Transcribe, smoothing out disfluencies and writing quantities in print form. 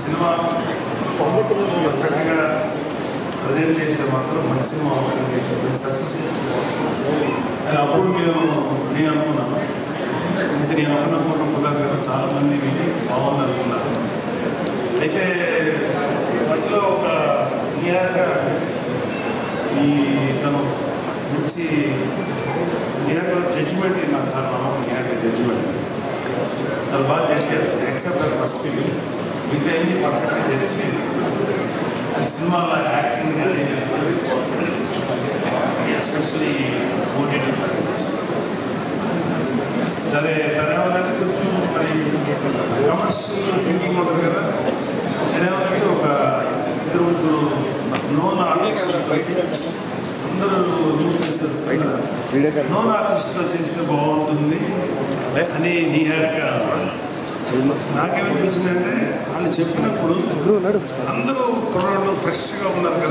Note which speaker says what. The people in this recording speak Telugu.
Speaker 1: సినిమా పర్ఫెక్ట్గా ప్రజెంట్ చేస్తే మాత్రం మంచి సినిమా అవుతుంది, మంచి సక్సెస్ అని అప్పుడు నేను అనుకున్నాను. అయితే నేను అనుకున్నప్పుడు కుదరదు కదా, చాలామంది విని బాగుంది అనుకున్నారు. అయితే వాటిలో ఒక క్లియర్గా ఈ తను మంచి క్లియర్గా జడ్జిమెంట్, నాకు చాలా నమ్మకం క్లియర్గా జడ్జిమెంట్ చాలా బాగా జడ్జ్ చేస్తుంది. ఎక్సెప్ట్ ఫస్ట్ ఫిలిం మిగతా అన్ని పర్ఫెక్ట్గా జడ్జ్ చేస్తుంది. అది సినిమాలో యాక్టింగ్ కానీ ఎస్పెషలీ ఓటీటీ ప్లాట్ఫామ్స్. సరే తనేమన్నంటే కొంచెం మరి కమర్షియల్ థింకింగ్ ఉంటుంది కదా. నేనేమన్నా ఒక ఇద్దరు ముగ్గురు నోన్ ఆర్టిస్టులతో, అందరూ న్యూ ఫేసెస్ కదా, నోన్ ఆర్టిస్ట్తో చేస్తే బాగుంటుంది అని నీహారిక. నాకేమనిపించిందంటే వాళ్ళు చెప్పినప్పుడు అందరూ కుర్రాళ్ళు ఫ్రెష్గా ఉన్నారు కదా.